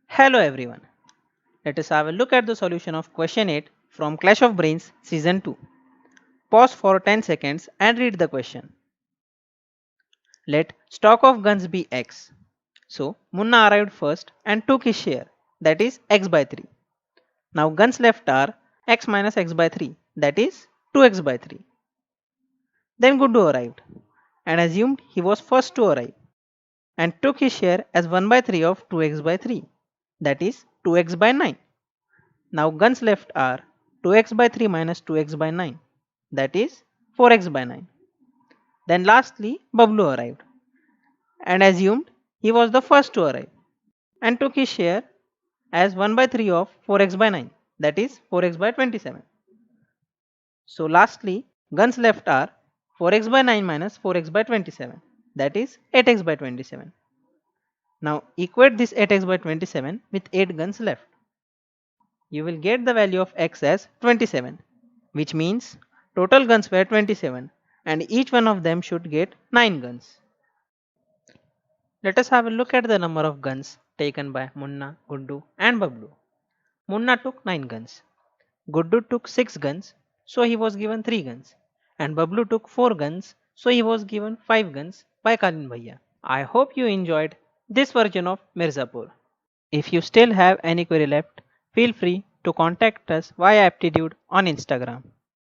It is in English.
Hello everyone. Let us have a look at the solution of question 8 from Clash of Brains season 2. Pause for 10 seconds and read the question. Let stock of guns be x. So Munna arrived first and took his share, that is x by 3. Now guns left are x minus x by 3, that is 2x by 3. Then Guddu arrived and assumed he was first to arrive and took his share as 1 by 3 of 2x by 3, that is 2x by 9. Now guns left are 2x by 3 minus 2x by 9, that is 4x by 9. Then lastly Bablu arrived and assumed he was the first to arrive and took his share as 1 by 3 of 4x by 9, that is 4x by 27. So lastly guns left are 4x by 9 minus 4x by 27, that is 8x by 27. Now equate this 8x by 27 with 8 guns left. You will get the value of x as 27, which means total guns were 27 and each one of them should get 9 guns. Let us have a look at the number of guns taken by Munna, Guddu and Bablu. Munna took 9 guns, Guddu took 6 guns, so he was given 3 guns, and Bablu took 4 guns, so he was given 5 guns by Kalin Bhaiya. I hope you enjoyed this version of Mirzapur. If you still have any query left, feel free to contact us via aptitude on Instagram.